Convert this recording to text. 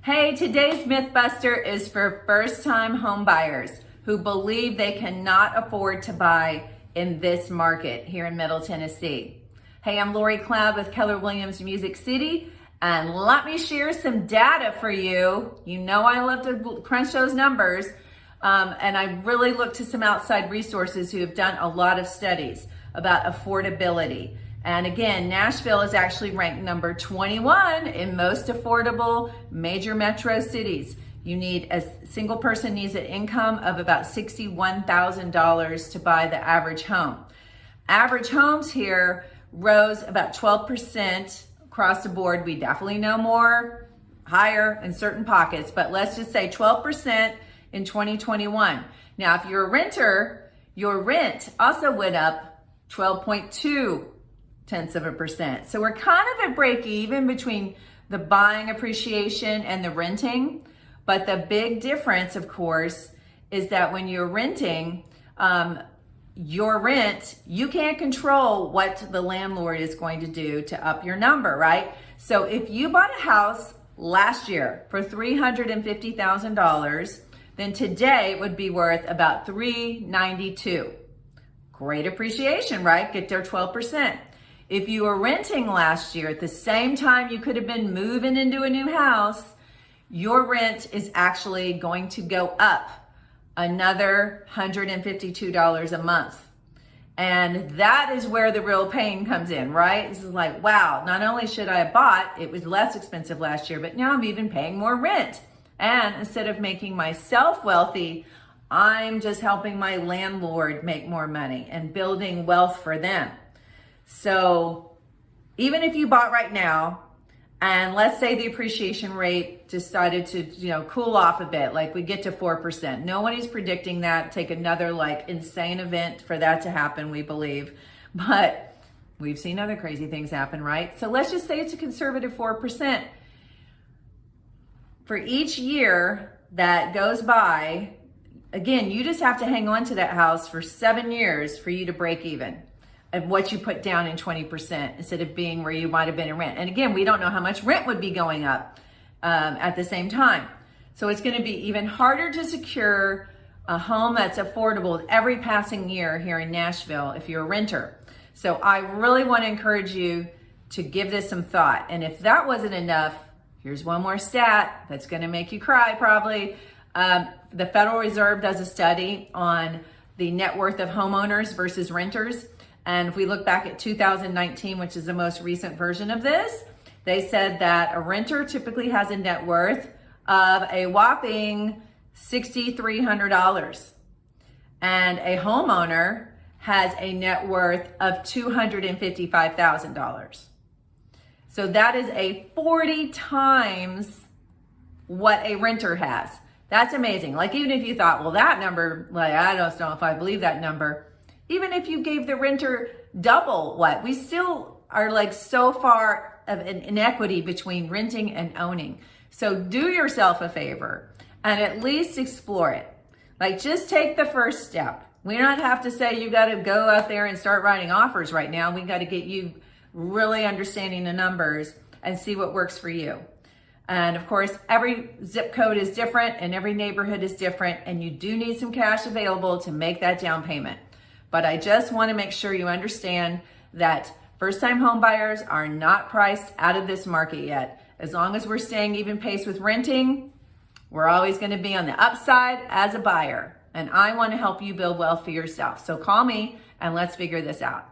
Hey, today's Mythbuster is for first-time home buyers who believe they cannot afford to buy in this market here in Middle Tennessee. Hey, I'm Lori Cloud with Keller Williams Music City, and let me share some data for you. You know I love to crunch those numbers, and I really look to some outside resources who have done a lot of studies about affordability. And again, Nashville is actually ranked number 21 in most affordable major metro cities. A single person needs an income of about $61,000 to buy the average home. Average homes here rose about 12% across the board. We definitely know more, higher in certain pockets, but let's just say 12% in 2021. Now, if you're a renter, your rent also went up 12.2%. So we're kind of at break even between the buying appreciation and the renting. But the big difference, of course, is that when you're renting, your rent, you can't control what the landlord is going to do to up your number, right? So if you bought a house last year for $350,000, then today it would be worth about $392,000. Great appreciation, right? Get their 12%. If you were renting last year at the same time you could have been moving into a new house, your rent is actually going to go up another $152 a month. And that is where the real pain comes in, right? This is like, wow, not only should I have bought, it was less expensive last year, but now I'm even paying more rent. And instead of making myself wealthy, I'm just helping my landlord make more money and building wealth for them. So even if you bought right now, and let's say the appreciation rate decided to, cool off a bit, like we get to 4%. Nobody's predicting that. Take another insane event for that to happen, we believe. But we've seen other crazy things happen, right? So let's just say it's a conservative 4%. For each year that goes by, again, you just have to hang on to that house for 7 years for you to break even of what you put down in 20% instead of being where you might have been in rent. And again, we don't know how much rent would be going up at the same time. So it's going to be even harder to secure a home that's affordable every passing year here in Nashville if you're a renter. So I really want to encourage you to give this some thought. And if that wasn't enough, here's one more stat that's going to make you cry probably. The Federal Reserve does a study on the net worth of homeowners versus renters. And if we look back at 2019, which is the most recent version of this, they said that a renter typically has a net worth of a whopping $6,300. And a homeowner has a net worth of $255,000. So that is a 40 times what a renter has. That's amazing. Even if you thought, well, that number, I don't know if I believe that number. Even if you gave the renter double we still are so far of an inequity between renting and owning. So do yourself a favor and at least explore it. Just take the first step. We don't have to say you got to go out there and start writing offers right now. We got to get you really understanding the numbers and see what works for you. And of course, every zip code is different and every neighborhood is different, and you do need some cash available to make that down payment. But I just want to make sure you understand that first-time home buyers are not priced out of this market yet. As long as we're staying even pace with renting, we're always going to be on the upside as a buyer. And I want to help you build wealth for yourself. So call me and let's figure this out.